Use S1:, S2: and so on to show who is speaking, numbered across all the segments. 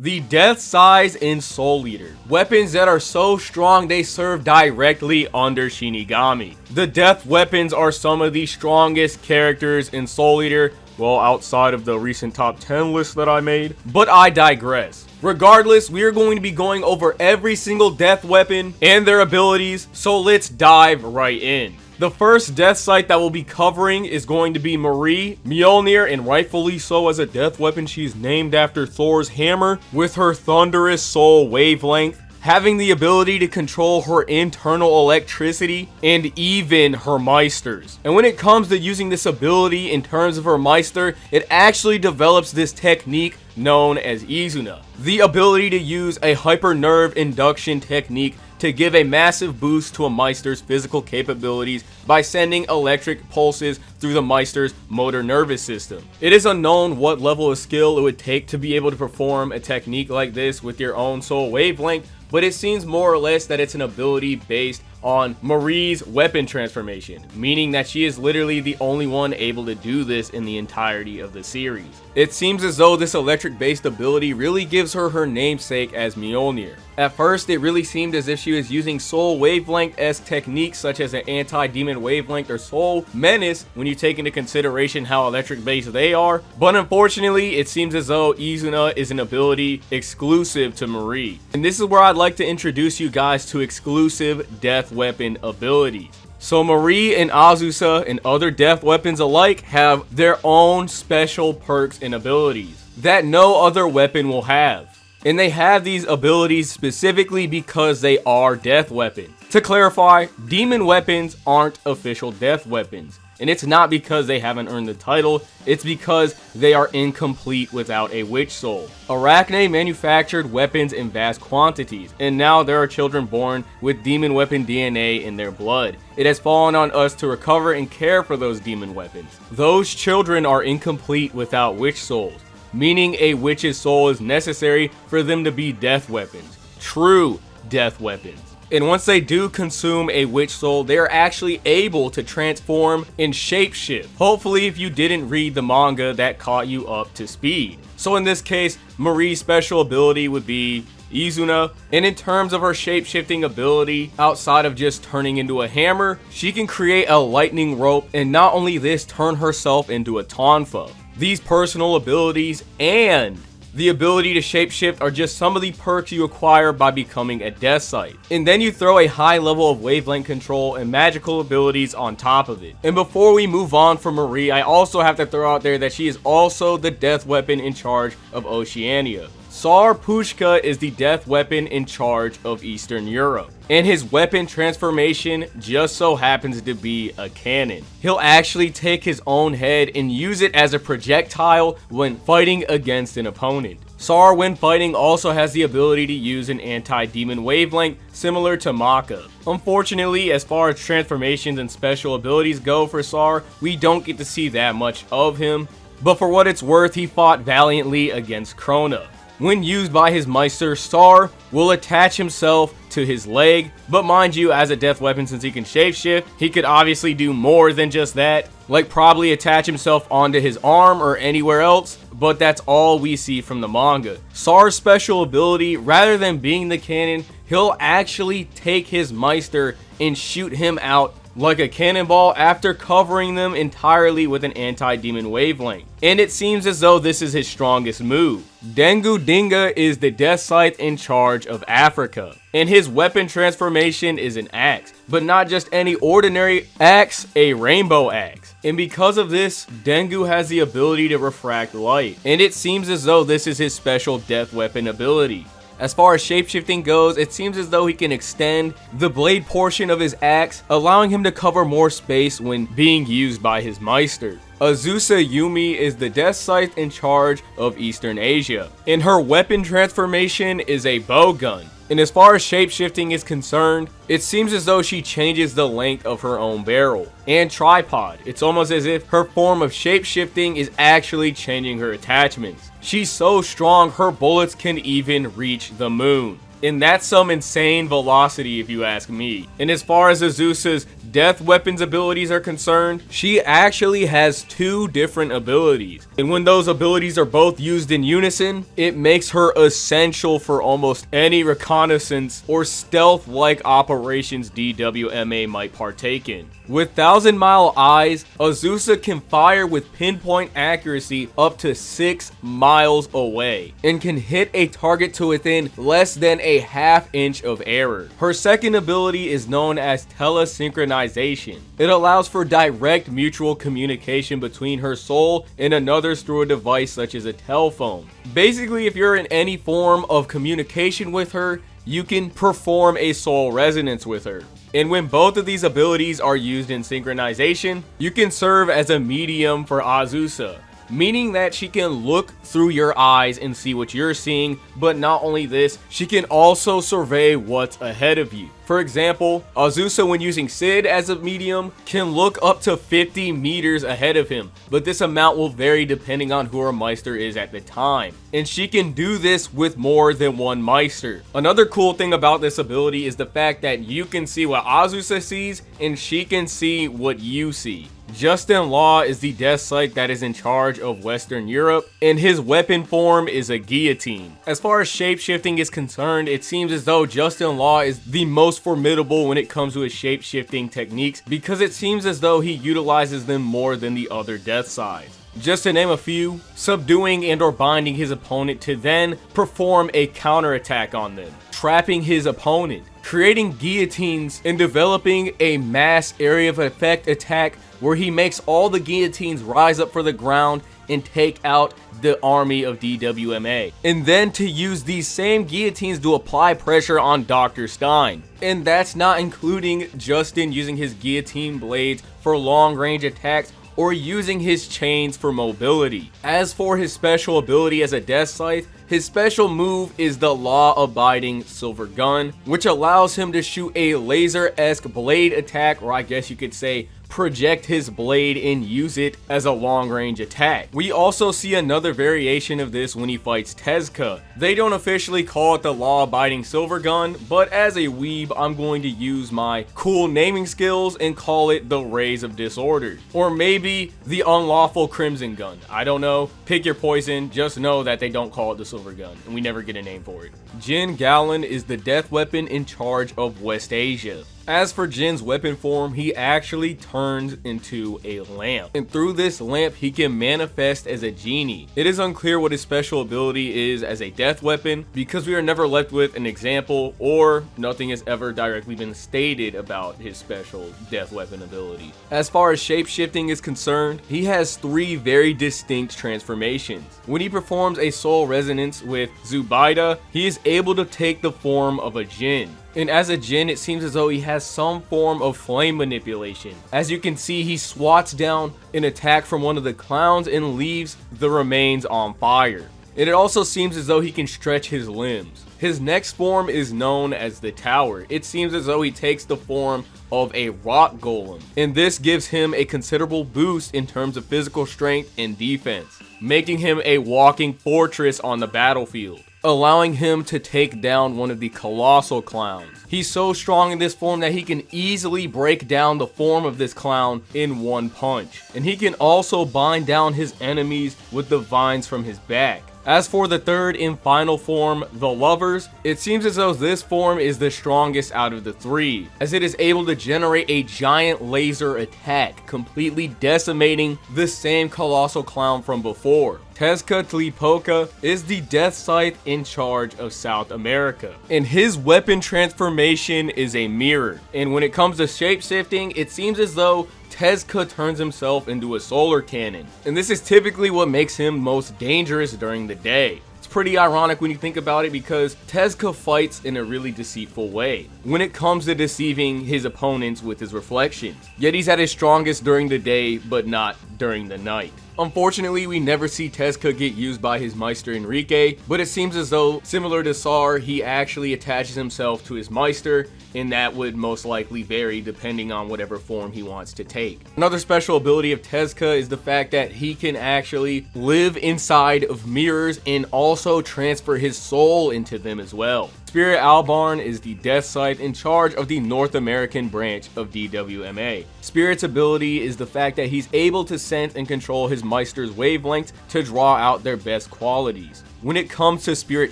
S1: The Death Size in Soul Eater. Weapons that are so strong they serve directly under Shinigami. The death weapons are some of the strongest characters in Soul Eater, well, outside of the recent top 10 list that I made, but I digress. Regardless, we are going to be going over every single death weapon and their abilities, so let's dive right in. The first death site that we'll be covering is going to be Marie. Mjolnir, and rightfully so as a death weapon, she's named after Thor's hammer, with her thunderous soul wavelength, having the ability to control her internal electricity and even her Meisters. And when it comes to using this ability in terms of her Meister, it actually develops this technique known as Izuna. The ability to use a hyper nerve induction technique to give a massive boost to a Meister's physical capabilities by sending electric pulses through the Meister's motor nervous system. It is unknown what level of skill it would take to be able to perform a technique like this with your own soul wavelength, but it seems more or less that it's an ability based on Marie's weapon transformation, meaning that she is literally the only one able to do this in the entirety of the series. It seems as though this electric based ability really gives her her namesake as Mjolnir. At first, it really seemed as if she was using soul wavelength-esque techniques such as an anti-demon wavelength or soul menace when you take into consideration how electric based they are, but unfortunately, it seems as though Izuna is an ability exclusive to Marie. And this is where I'd like to introduce you guys to exclusive death weapon abilities. So Marie and Azusa and other death weapons alike have their own special perks and abilities that no other weapon will have. And they have these abilities specifically because they are death weapons. To clarify, demon weapons aren't official death weapons. And it's not because they haven't earned the title, it's because they are incomplete without a witch soul. Arachne manufactured weapons in vast quantities, and now there are children born with demon weapon DNA in their blood. It has fallen on us to recover and care for those demon weapons. Those children are incomplete without witch souls, meaning a witch's soul is necessary for them to be death weapons. True death weapons. And once they do consume a witch soul, they are actually able to transform and shapeshift. Hopefully, if you didn't read the manga, that caught you up to speed. So in this case, Marie's special ability would be Izuna, and in terms of her shapeshifting ability, outside of just turning into a hammer, she can create a lightning rope, and not only this, turn herself into a tonfa. These personal abilities and the ability to shapeshift are just some of the perks you acquire by becoming a death site. And then you throw a high level of wavelength control and magical abilities on top of it. And before we move on from Marie, I also have to throw out there that she is also the death weapon in charge of Oceania. Tsar Pushka is the death weapon in charge of Eastern Europe, and his weapon transformation just so happens to be a cannon. He'll actually take his own head and use it as a projectile when fighting against an opponent. Tsar, when fighting, also has the ability to use an anti-demon wavelength similar to Maka. Unfortunately, as far as transformations and special abilities go for Tsar, we don't get to see that much of him, but for what it's worth, he fought valiantly against Krona. When used by his Meister, Tsar will attach himself to his leg, but mind you, as a death weapon, since he can shapeshift, he could obviously do more than just that, like probably attach himself onto his arm or anywhere else, but that's all we see from the manga. Tsar's special ability, rather than being the cannon, he'll actually take his Meister and shoot him out like a cannonball after covering them entirely with an anti-demon wavelength. And it seems as though this is his strongest move. Dengu Dinga is the death scythe in charge of Africa, and his weapon transformation is an axe, but not just any ordinary axe, a rainbow axe. And because of this, Dengu has the ability to refract light, and it seems as though this is his special death weapon ability. As far as shapeshifting goes, it seems as though he can extend the blade portion of his axe, allowing him to cover more space when being used by his Meister. Azusa Yumi is the death scythe in charge of Eastern Asia, and her weapon transformation is a bow gun. And as far as shapeshifting is concerned, it seems as though she changes the length of her own barrel and tripod. It's almost as if her form of shapeshifting is actually changing her attachments. She's so strong, her bullets can even reach the moon. And that's some insane velocity if you ask me. And as far as Azusa's death weapons abilities are concerned, she actually has 2 different abilities. And when those abilities are both used in unison, it makes her essential for almost any reconnaissance or stealth-like operations DWMA might partake in. With 1,000-mile eyes, Azusa can fire with pinpoint accuracy up to 6 miles away and can hit a target to within less than a half inch of error. Her second ability is known as telesynchronization. It allows for direct mutual communication between her soul and another's through a device such as a telephone. Basically, if you're in any form of communication with her, you can perform a soul resonance with her. And when both of these abilities are used in synchronization, you can serve as a medium for Azusa, meaning that she can look through your eyes and see what you're seeing, but not only this, she can also survey what's ahead of you. For example, Azusa, when using Sid as a medium, can look up to 50 meters ahead of him, but this amount will vary depending on who her Meister is at the time. And she can do this with more than one Meister. Another cool thing about this ability is the fact that you can see what Azusa sees, and she can see what you see. Justin Law is the death scythe that is in charge of Western Europe, and his weapon form is a guillotine. As far as shapeshifting is concerned, it seems as though Justin Law is the most formidable when it comes to his shapeshifting techniques, because it seems as though he utilizes them more than the other death scythes. Just to name a few, subduing and or binding his opponent to then perform a counterattack on them, trapping his opponent, creating guillotines, and developing a mass area of effect attack where he makes all the guillotines rise up for the ground and take out the army of DWMA. And then to use these same guillotines to apply pressure on Dr. Stein. And that's not including Justin using his guillotine blades for long range attacks or using his chains for mobility. As for his special ability as a death scythe, his special move is the law-abiding silver gun, which allows him to shoot a laser-esque blade attack, or I guess you could say project his blade and use it as a long-range attack. We also see another variation of this when he fights Tezuka. They don't officially call it the law-abiding silver gun, but as a weeb, I'm going to use my cool naming skills and call it the Rays of Disorder. Or maybe the unlawful crimson gun. I don't know. Pick your poison. Just know that they don't call it the silver gun, and we never get a name for it. Jin Galen is the death weapon in charge of West Asia. As for Jin's weapon form, he actually turns into a lamp, and through this lamp he can manifest as a genie. It is unclear what his special ability is as a death weapon because we are never left with an example, or nothing has ever directly been stated about his special death weapon ability. As far as shape-shifting is concerned, he has 3 very distinct transformations. When he performs a soul resonance with Zubaida, he is able to take the form of a Jin. And as a Jin, it seems as though he has some form of flame manipulation. As you can see, he swats down an attack from one of the clowns and leaves the remains on fire. And it also seems as though he can stretch his limbs. His next form is known as the Tower. It seems as though he takes the form of a rock golem, and this gives him a considerable boost in terms of physical strength and defense, making him a walking fortress on the battlefield, allowing him to take down one of the colossal clowns. He's so strong in this form that he can easily break down the form of this clown in one punch, and he can also bind down his enemies with the vines from his back. As for the third and final form, the Lovers, it seems as though this form is the strongest out of the 3, as it is able to generate a giant laser attack, completely decimating the same colossal clown from before. Tezuka Tlipoka is the death scythe in charge of South America, and his weapon transformation is a mirror. And when it comes to shape-shifting, it seems as though Tezuka turns himself into a solar cannon, and this is typically what makes him most dangerous during the day. It's pretty ironic when you think about it because Tezuka fights in a really deceitful way when it comes to deceiving his opponents with his reflections, yet he's at his strongest during the day but not during the night. Unfortunately, we never see Tezuka get used by his Meister Enrique, but it seems as though, similar to Sar, he actually attaches himself to his Meister, and that would most likely vary depending on whatever form he wants to take. Another special ability of Tezuka is the fact that he can actually live inside of mirrors and also transfer his soul into them as well. Spirit Albarn is the Death Scythe in charge of the North American branch of DWMA. Spirit's ability is the fact that he's able to sense and control his Meister's wavelengths to draw out their best qualities. When it comes to Spirit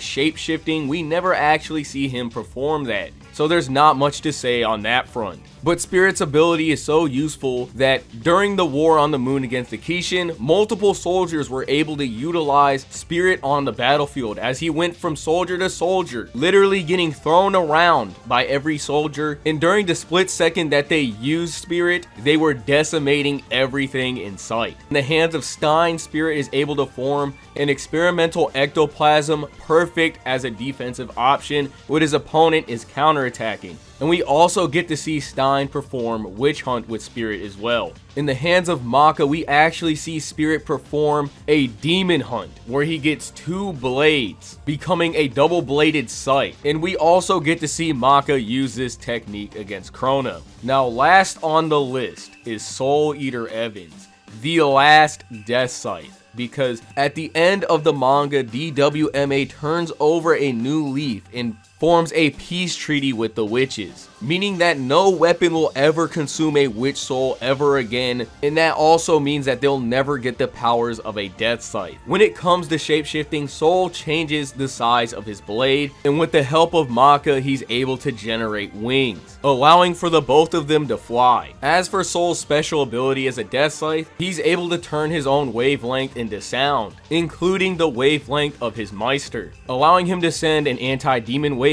S1: shapeshifting, we never actually see him perform that, so there's not much to say on that front. But Spirit's ability is so useful that during the war on the moon against the Kishin, multiple soldiers were able to utilize Spirit on the battlefield as he went from soldier to soldier, literally getting thrown around by every soldier. And during the split second that they used Spirit, they were decimating everything in sight. In the hands of Stein, Spirit is able to form an experimental ectoplasm perfect as a defensive option when his opponent is counterattacking. And we also get to see Stein perform Witch Hunt with Spirit as well. In the hands of Maka, we actually see Spirit perform a Demon Hunt, where he gets 2 blades, becoming a double-bladed scythe. And we also get to see Maka use this technique against Chrono. Now, last on the list is Soul Eater Evans, the last Death Scythe. Because at the end of the manga, DWMA turns over a new leaf and forms a peace treaty with the witches, meaning that no weapon will ever consume a witch soul ever again, and that also means that they'll never get the powers of a Death Scythe. When it comes to shapeshifting, Soul changes the size of his blade, and with the help of Maka, he's able to generate wings, allowing for the both of them to fly. As for Soul's special ability as a Death Scythe, he's able to turn his own wavelength into sound, including the wavelength of his Meister, allowing him to send an anti-demon wavelength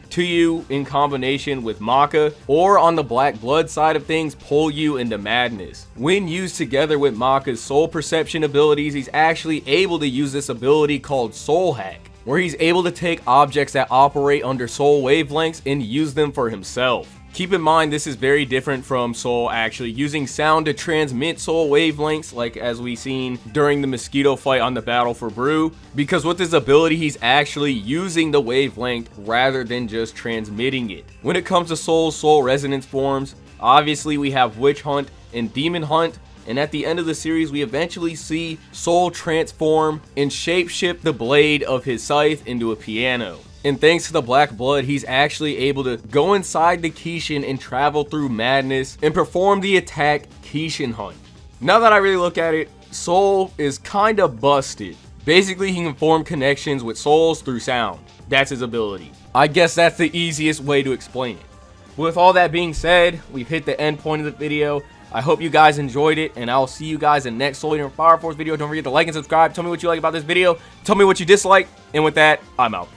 S1: to you in combination with Maka, or on the Black Blood side of things, pull you into madness. When used together with Maka's soul perception abilities, he's actually able to use this ability called Soul Hack, where he's able to take objects that operate under soul wavelengths and use them for himself. Keep in mind, this is very different from Soul actually using sound to transmit soul wavelengths, like as we seen during the mosquito fight on the Battle for Brew, because with his ability, he's actually using the wavelength rather than just transmitting it. When it comes to Soul's soul resonance forms, obviously we have Witch Hunt and Demon Hunt, and at the end of the series, we eventually see Soul transform and shapeshift the blade of his scythe into a piano. And thanks to the Black Blood, he's actually able to go inside the Kishin and travel through madness and perform the attack Kishin Hunt. Now that I really look at it, Soul is kinda busted. Basically, he can form connections with souls through sound. That's his ability. I guess that's the easiest way to explain it. With all that being said, we've hit the end point of the video. I hope you guys enjoyed it, and I'll see you guys in the next Soul Eater and Fire Force video. Don't forget to like and subscribe. Tell me what you like about this video. Tell me what you dislike. And with that, I'm out.